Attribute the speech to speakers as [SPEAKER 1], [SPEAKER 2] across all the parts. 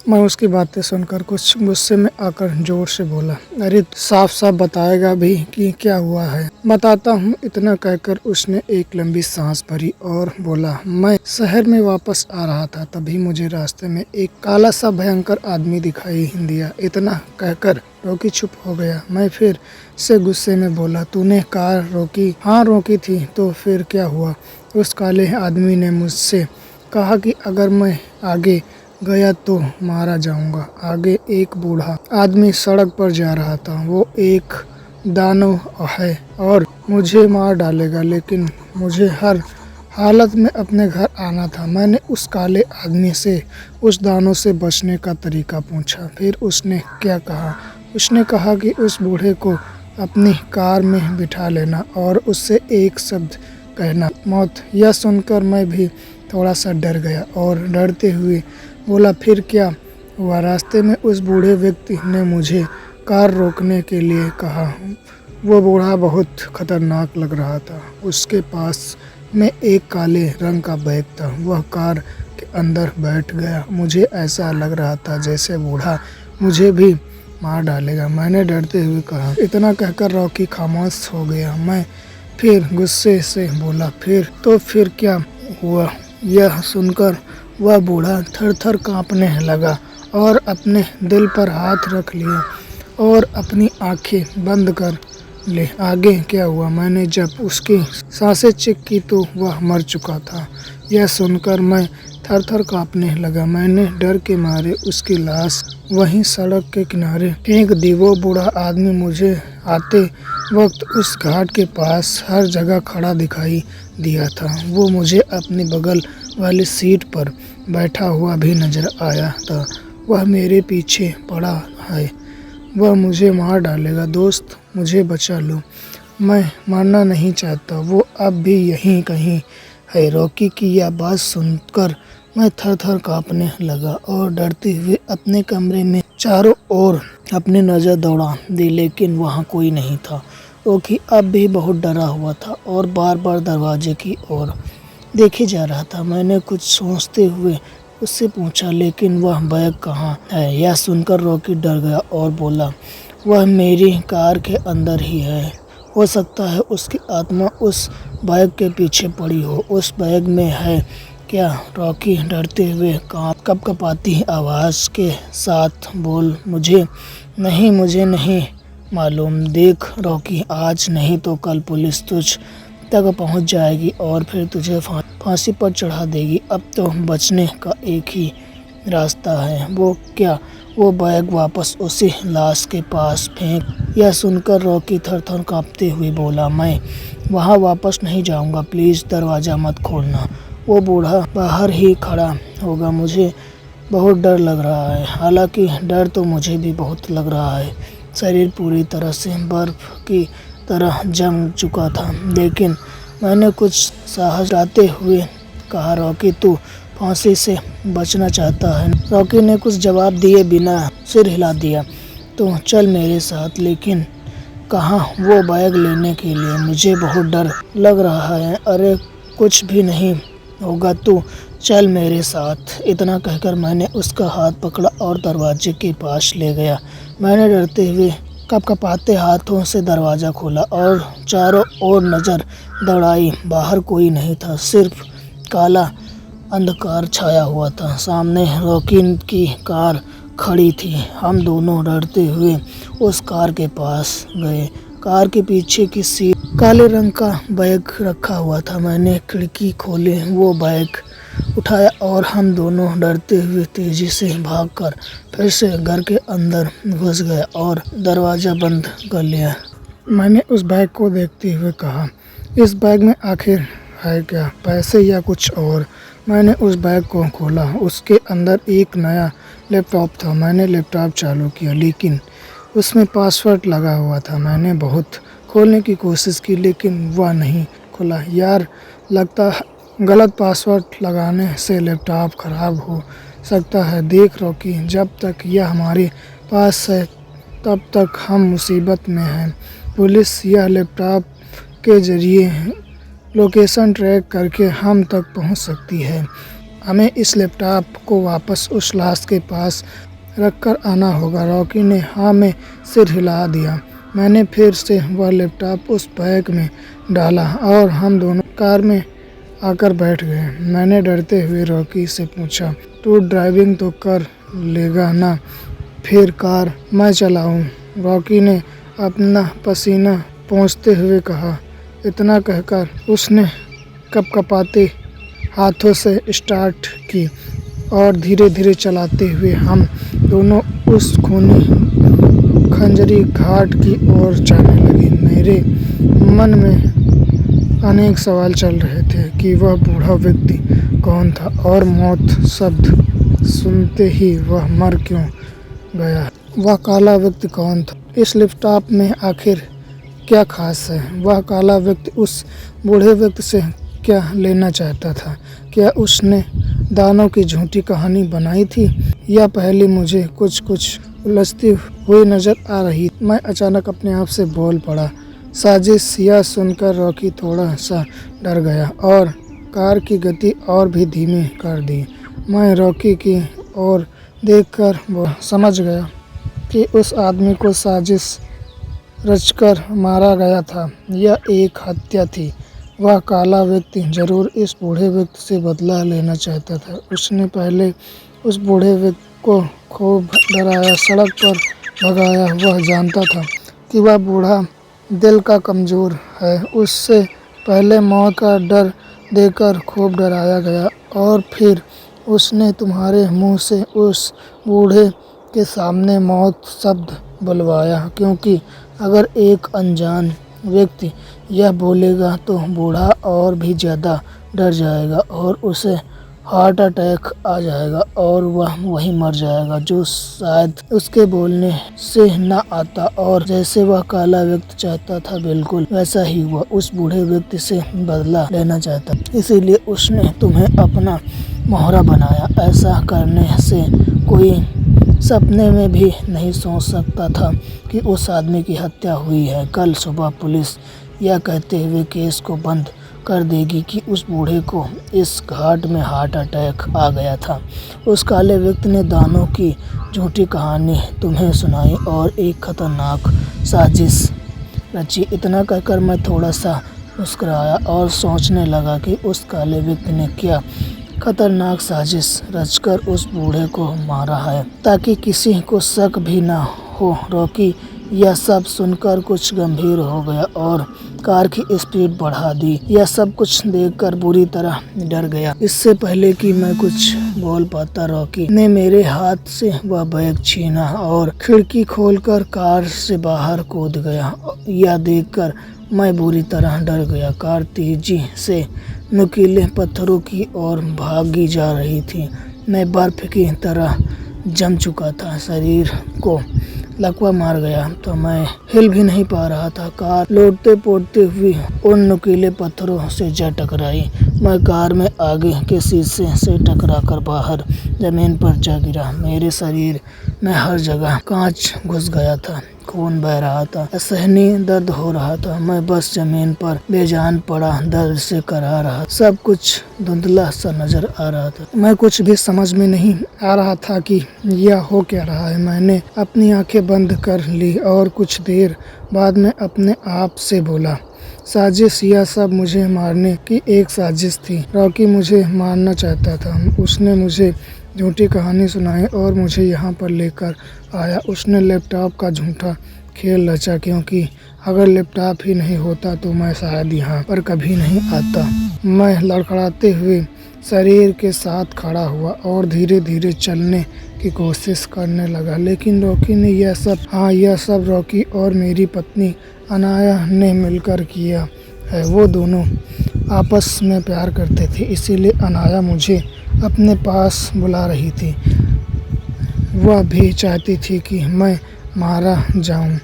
[SPEAKER 1] मैं उसकी बातें सुनकर कुछ गुस्से में आकर जोर से बोला, अरे साफ साफ बताएगा भी कि क्या हुआ है। बताता हूँ, इतना कहकर उसने एक लंबी सांस भरी और बोला, मैं शहर में वापस आ रहा था, तभी मुझे रास्ते में एक काला सा भयंकर आदमी दिखाई दिया। इतना कहकर रॉकी चुप हो गया। मैं फिर से गुस्से में बोला, तूने कार रोकी? हाँ रोकी थी। तो फिर क्या हुआ? उस काले आदमी ने मुझसे कहा कि अगर मैं आगे गया तो मारा जाऊंगा। आगे एक बूढ़ा आदमी सड़क पर जा रहा था। वो एक दानव है और मुझे मार डालेगा, लेकिन मुझे हर हालत में अपने घर आना था। मैंने उस काले आदमी से उस दानव से बचने का तरीका पूछा। फिर उसने क्या कहा? उसने कहा कि उस बूढ़े को अपनी कार में बिठा लेना और उससे एक शब्द कहना, मौत। यह सुनकर मैं भी थोड़ा सा डर गया और डरते हुए बोला, फिर क्या हुआ? रास्ते में उस बूढ़े व्यक्ति ने मुझे कार रोकने के लिए कहा। वो बूढ़ा बहुत खतरनाक लग रहा था। उसके पास में एक काले रंग का बैग था। वह कार के अंदर बैठ गया। मुझे ऐसा लग रहा था जैसे बूढ़ा मुझे भी मार डालेगा। मैंने डरते हुए कहा। इतना कहकर रॉकी खामोश हो गया। मैं फिर गुस्से से बोला, फिर क्या हुआ? यह सुनकर वह बूढ़ा थर-थर कांपने लगा और अपने दिल पर हाथ रख लिया और अपनी आंखें बंद कर ले। आगे क्या हुआ? मैंने जब उसकी सांसें चेक की तो वह मर चुका था। यह सुनकर मैं थर-थर कांपने लगा। मैंने डर के मारे उसकी लाश वहीं सड़क के किनारे फेंक दी। वो बूढ़ा आदमी मुझे आते वक्त उस घाट के पास हर जगह खड़ा दिखाई दिया था। वो मुझे अपनी बगल वाली सीट पर बैठा हुआ भी नजर आया था। वह मेरे पीछे पड़ा है। वह मुझे मार डालेगा। दोस्त, मुझे बचा लो। मैं मरना नहीं चाहता। वो अब भी यहीं कहीं है। रॉकी की यह बात सुनकर मैं थर-थर कांपने लगा और डरते हुए अपने कमरे में चारों ओर अपनी नज़र दौड़ा दी, लेकिन वहाँ कोई नहीं था। रॉकी अब भी बहुत डरा हुआ था और बार बार दरवाजे की ओर देखे जा रहा था। मैंने कुछ सोचते हुए उससे पूछा, लेकिन वह बैग कहाँ है? यह सुनकर रॉकी डर गया और बोला, वह मेरी कार के अंदर ही है। हो सकता है उसकी आत्मा उस बैग के पीछे पड़ी हो। उस बैग में है क्या? रॉकी डरते हुए कपकपाती आवाज़ के साथ बोल, मुझे नहीं मालूम। देख रॉकी, आज नहीं तो कल पुलिस तुझ तक पहुंच जाएगी और फिर तुझे फांसी पर चढ़ा देगी। अब तो बचने का एक ही रास्ता है। वो क्या? वो बैग वापस उसी लाश के पास फेंक। यह सुनकर रॉकी थर-थर कांपते हुए बोला, मैं वहाँ वापस नहीं जाऊँगा। प्लीज़ दरवाज़ा मत खोलना। वो बूढ़ा बाहर ही खड़ा होगा। मुझे बहुत डर लग रहा है। हालांकि डर तो मुझे भी बहुत लग रहा है। शरीर पूरी तरह से बर्फ की तरह जम चुका था, लेकिन मैंने कुछ साहस जुटाते हुए कहा, रॉकी, तू फांसी से बचना चाहता है? रॉकी ने कुछ जवाब दिए बिना सिर हिला दिया। तो चल मेरे साथ। लेकिन कहाँ? वो बैग लेने के लिए। मुझे बहुत डर लग रहा है। अरे कुछ भी नहीं होगा, तू चल मेरे साथ। इतना कहकर मैंने उसका हाथ पकड़ा और दरवाजे के पास ले गया। मैंने डरते हुए कपकपाते हाथों से दरवाज़ा खोला और चारों ओर नज़र दौड़ाई। बाहर कोई नहीं था, सिर्फ काला अंधकार छाया हुआ था। सामने रॉकी की कार खड़ी थी। हम दोनों डरते हुए उस कार के पास गए। कार के पीछे की सीट काले रंग का बैग रखा हुआ था। मैंने खिड़की खोली, वो बैग उठाया और हम दोनों डरते हुए तेजी से भागकर फिर से घर के अंदर घुस गए और दरवाज़ा बंद कर लिया। मैंने उस बैग को देखते हुए कहा, इस बैग में आखिर है क्या? पैसे या कुछ और? मैंने उस बैग को खोला। उसके अंदर एक नया लैपटॉप था। मैंने लैपटॉप चालू किया, लेकिन उसमें पासवर्ड लगा हुआ था। मैंने बहुत खोलने की कोशिश की, लेकिन वह नहीं खुला। यार, लगता है गलत पासवर्ड लगाने से लैपटॉप ख़राब हो सकता है। देख रॉकी, जब तक यह हमारे पास है तब तक हम मुसीबत में हैं। पुलिस यह लैपटॉप के ज़रिए लोकेशन ट्रैक करके हम तक पहुंच सकती है। हमें इस लैपटॉप को वापस उस लाश के पास रखकर आना होगा। रॉकी ने हाँ में सिर हिला दिया। मैंने फिर से वह लैपटॉप उस बैग में डाला और हम दोनों कार में आकर बैठ गए। मैंने डरते हुए रॉकी से पूछा, तू ड्राइविंग तो कर लेगा ना, फिर कार मैं चलाऊं? रॉकी ने अपना पसीना पोंछते हुए कहा। इतना कहकर उसने कपकपाते हाथों से स्टार्ट की और धीरे धीरे चलाते हुए हम दोनों उस खूनी खंजरी घाट की ओर जाने लगे। मेरे मन में अनेक सवाल चल रहे थे कि वह बूढ़ा व्यक्ति कौन था और मौत शब्द सुनते ही वह मर क्यों गया। वह काला व्यक्ति कौन था? इस लैपटॉप में आखिर क्या खास है? वह काला व्यक्ति उस बूढ़े व्यक्ति से क्या लेना चाहता था? क्या उसने दानों की झूठी कहानी बनाई थी या पहले मुझे कुछ उलझती हुई नजर आ रही? मैं अचानक अपने आप से बोल पड़ा, साजिश। यह सुनकर रॉकी थोड़ा सा डर गया और कार की गति और भी धीमी कर दी। मैं रॉकी की ओर देखकर वो समझ गया कि उस आदमी को साजिश रचकर मारा गया था। यह एक हत्या थी। वह काला व्यक्ति जरूर इस बूढ़े व्यक्ति से बदला लेना चाहता था। उसने पहले उस बूढ़े व्यक्ति को खूब डराया, सड़क पर भगाया। वह जानता था कि वह बूढ़ा दिल का कमज़ोर है। उससे पहले मौत का डर देकर खूब डराया गया और फिर उसने तुम्हारे मुंह से उस बूढ़े के सामने मौत शब्द बुलवाया, क्योंकि अगर एक अनजान व्यक्ति यह बोलेगा तो बूढ़ा और भी ज़्यादा डर जाएगा और उसे हार्ट अटैक आ जाएगा और वह वहीं मर जाएगा, जो शायद उसके बोलने से न आता। और जैसे वह काला व्यक्ति चाहता था, बिल्कुल वैसा ही वह उस बूढ़े व्यक्ति से बदला लेना चाहता। इसीलिए उसने तुम्हें अपना मोहरा बनाया। ऐसा करने से कोई सपने में भी नहीं सोच सकता था कि उस आदमी की हत्या हुई है। कल सुबह पुलिस यह कहते हुए केस को बंद कर देगी कि उस बूढ़े को इस घाट में हार्ट अटैक आ गया था। उस काले व्यक्ति ने दानों की झूठी कहानी तुम्हें सुनाई और एक खतरनाक साजिश रची। इतना कहकर मैं थोड़ा सा मुस्कुराया और सोचने लगा कि उस काले व्यक्ति ने क्या खतरनाक साजिश रचकर उस बूढ़े को मारा है, ताकि किसी को शक भी ना हो। रॉकी यह सब सुनकर कुछ गंभीर हो गया और कार की स्पीड बढ़ा दी। यह सब कुछ देखकर बुरी तरह डर गया। इससे पहले कि मैं कुछ बोल पाता, रॉकी ने मेरे हाथ से वह बैग छीना और खिड़की खोलकर कार से बाहर कूद गया। यह देखकर मैं बुरी तरह डर गया। कार तेजी से नुकीले पत्थरों की ओर भागी जा रही थी। मैं बर्फ की तरह जम चुका था, शरीर को लकवा मार गया तो मैं हिल भी नहीं पा रहा था। कार लौटते पोड़ते हुई उन नुकीले पत्थरों से जा टकराई। मैं कार में आगे के शीशे से टकराकर बाहर जमीन पर जा गिरा। मेरे शरीर में हर जगह कांच घुस गया था, खून बह रहा था, असहनीय दर्द हो रहा था। मैं बस जमीन पर बेजान पड़ा दर्द से करा रहा। सब कुछ धुंधला सा नजर आ रहा था। मैं कुछ भी समझ में नहीं आ रहा था कि यह हो क्या रहा है। मैंने अपनी आंखें बंद कर ली और कुछ देर बाद में अपने आप से बोला, साजिश। यह सब मुझे मारने की एक साजिश थी। रॉकी मुझे मारना चाहता था। उसने मुझे झूठी कहानी सुनाई और मुझे यहाँ पर लेकर आया। उसने लैपटॉप का झूठा खेल रचा, क्योंकि अगर लैपटॉप ही नहीं होता तो मैं शायद यहाँ पर कभी नहीं आता। मैं लड़खड़ाते हुए शरीर के साथ खड़ा हुआ और धीरे धीरे चलने की कोशिश करने लगा, लेकिन रॉकी ने यह सब रॉकी और मेरी पत्नी अनाया ने मिलकर किया है। वो दोनों आपस में प्यार करते थे, इसीलिए अनाया मुझे अपने पास बुला रही थी। वह भी चाहती थी कि मैं मारा जाऊं।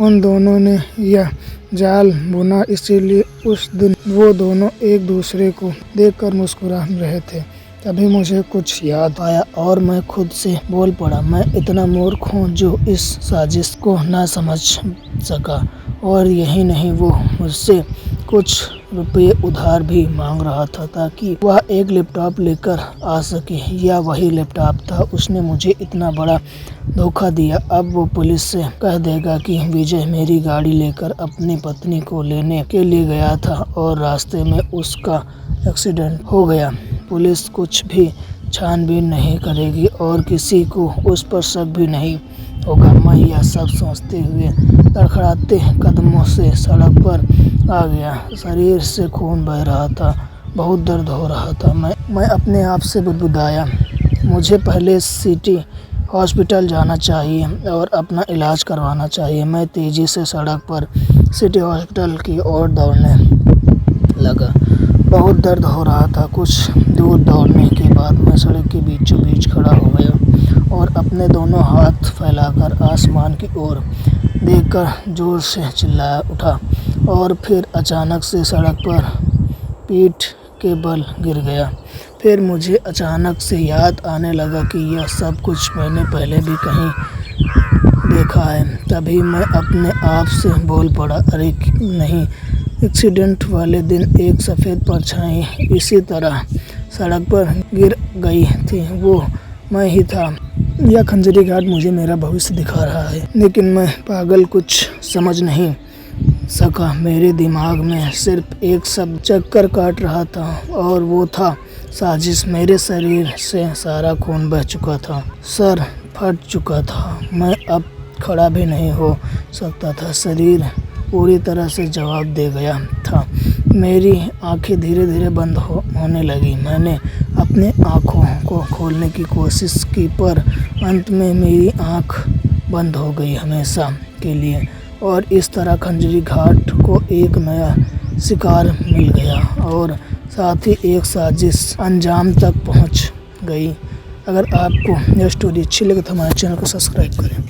[SPEAKER 1] उन दोनों ने यह जाल बुना, इसीलिए उस दिन वो दोनों एक दूसरे को देखकर मुस्कुरा रहे थे। तभी मुझे कुछ याद आया और मैं खुद से बोल पड़ा, मैं इतना मूर्ख हूँ जो इस साजिश को ना समझ सका। और यही नहीं, वो मुझसे कुछ रुपये उधार भी मांग रहा था ताकि वह एक लैपटॉप लेकर आ सके। यह वही लैपटॉप था। उसने मुझे इतना बड़ा धोखा दिया। अब वो पुलिस से कह देगा कि विजय मेरी गाड़ी लेकर अपनी पत्नी को लेने के लिए गया था और रास्ते में उसका एक्सीडेंट हो गया। पुलिस कुछ भी छानबीन नहीं करेगी और किसी को उस पर शक भी नहीं होगा। मैं यह सब सोचते हुए तड़खड़ाते कदमों से सड़क पर आ गया। शरीर से खून बह रहा था, बहुत दर्द हो रहा था। मैं अपने आप से बुदबुदाया, मुझे पहले सिटी हॉस्पिटल जाना चाहिए और अपना इलाज करवाना चाहिए। मैं तेज़ी से सड़क पर सिटी हॉस्पिटल की ओर दौड़ने लगा। बहुत दर्द हो रहा था। कुछ दूर दौड़ने के बाद मैं सड़क के बीचों बीच खड़ा हो गया और अपने दोनों हाथ फैलाकर आसमान की ओर देखकर जोर से चिल्ला उठा और फिर अचानक से सड़क पर पीठ के बल गिर गया। फिर मुझे अचानक से याद आने लगा कि यह सब कुछ मैंने पहले भी कहीं देखा है। तभी मैं अपने आप से बोल पड़ा, अरे नहीं, एक्सीडेंट वाले दिन एक सफ़ेद परछाई इसी तरह सड़क पर गिर गई थी। वो मैं ही था। यह खंजरी घाट मुझे मेरा भविष्य दिखा रहा है। लेकिन मैं पागल, कुछ समझ नहीं सका। मेरे दिमाग में सिर्फ एक शब्द चक्कर काट रहा था और वो था साजिश। मेरे शरीर से सारा खून बह चुका था, सर फट चुका था। मैं अब खड़ा भी नहीं हो सकता था। शरीर पूरी तरह से जवाब दे गया था। मेरी आंखें धीरे धीरे बंद होने लगी। मैंने अपने आँखों को खोलने की कोशिश की पर अंत में मेरी आँख बंद हो गई हमेशा के लिए। और इस तरह खंजरी घाट को एक नया शिकार मिल गया और साथ ही एक साजिश अंजाम तक पहुंच गई। अगर आपको यह स्टोरी अच्छी लगे तो हमारे चैनल को सब्सक्राइब करें।